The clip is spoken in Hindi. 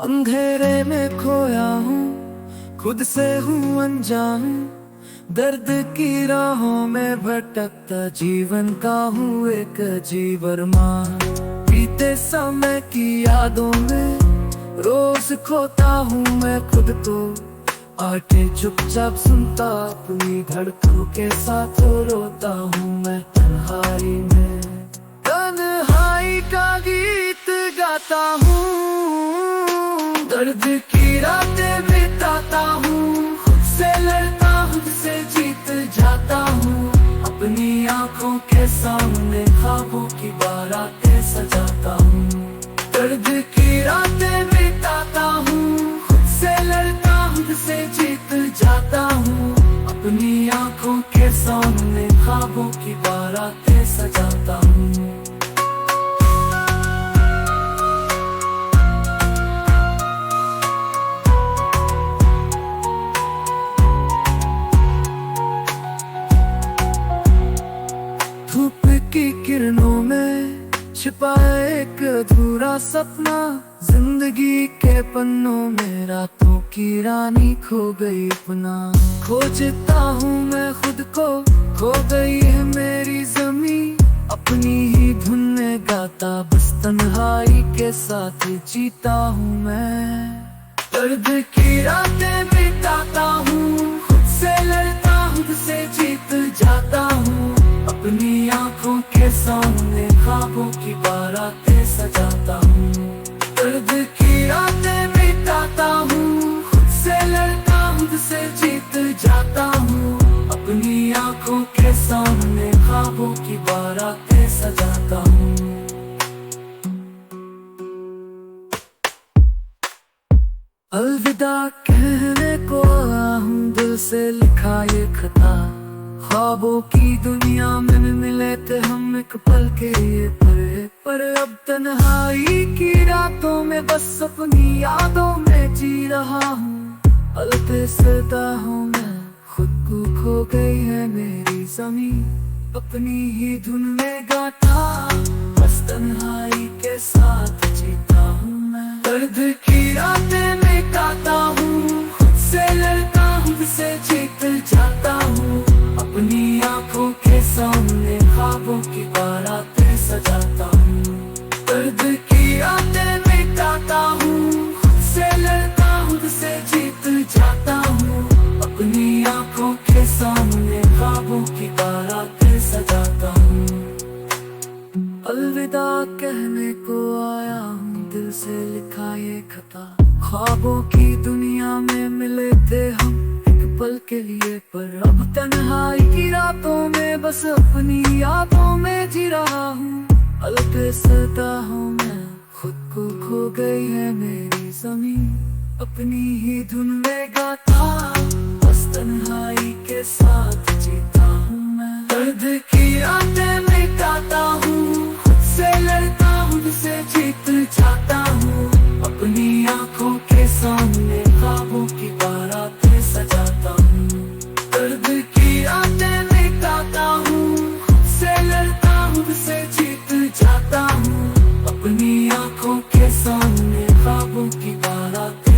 अंधेरे में खोया हूँ, खुद से हूँ अनजान। दर्द की राहों में भटकता जीवन का हूँ एक अजीब अरमान। बीते समय की यादों में रोज खोता हूँ मैं खुद को। आके चुपचाप सुनता अपनी धड़कनों के साथ रोता हूँ मैं तन्हाई में। तन्हाई का गीत गाता हूँ, दर्द की रातें बिताता हूँ। खुद से लड़ता हूँ, खुद से जीत जाता हूँ। अपनी आंखों के सामने ख्वाबों की बारातें सजाता हूँ। दर्द की रातें बिताता हूँ, खुद से लड़ता हूँ, खुद से जीत जाता हूँ। अपनी आंखों के सामने ख्वाबों की बारातें सजाता हूँ। धूप की किरणों में छिपा एक अधूरा सपना। जिंदगी के पन्नों में रातों की रानी खो गई अपना। खोजता हूँ मैं खुद को, खो गई है मेरी ज़मीं। अपनी ही धुन में गाता बस तन्हाई के साथ जीता हूँ मैं। दर्द की रातें बिताता हूँ, खुद से लड़ता हूँ, खुद से जीत जाता हूँ। अपनी आंखों के सामने ख्वाबों की बारातें सजाता हूँ। दर्द की रातें बिताता हूँ, खुद से लड़ता हूँ, खुद से जीत जाता हूँ। अपनी आंखों के सामने ख्वाबों की बारातें सजाता हूँ। अलविदा कहने को आया हूँ, दिल से लिखा ये खता। ख्वाबों की दुनिया में मिले थे हम एक पल के लिए पर अब तन्हाई की रातों में बस अपनी यादों में जी रहा हूँ। पल पे सदा हूँ मैं, खुद को खो गई है मेरी ज़मीं। अपनी ही धुन में गाता बस तन्हाई के साथ जीता हूँ मैं। दर्द की रातें मिटाता हूँ, खुद से लड़ता हूँ, खुद से जीत जाता हूँ। अपनी आंखों के सामने ख्वाबों की बारातें सजाता हूँ। दर्द की रातें मिटाता हूँ, खुद से लड़ता हूँ, खुद से जीत जाता हूँ। अपनी आंखों के सामने ख्वाबों की बारातें सजाता हूँ। अलविदा कहने को आया हूँ, दिल से लिखा ये खता। ख्वाबों की दुनिया में मिले थे हम पल के लिए पर अब तन्हाई की रातों में बस अपनी यादों में जी रहा हूँ। पल पे सदा हूँ मैं, खुद को खो गई है मेरी ज़मीं। अपनी ही धुन में गाता बस तन्हाई के साथ जीता हूँ मैं। दर्द की रातें मिटाता हूँ, खुद से लड़ता हूँ, खुद से जीत जाता हूँ। अपनी आंखों के सामने ख्वाबों की बारातें सजाता हूँ। दर्द की रातें मिटाता हूँ, खुद से लड़ता हूँ, खुद से जीत जाता हूँ। अपनी आंखों के सामने ख्वाबों की बारातें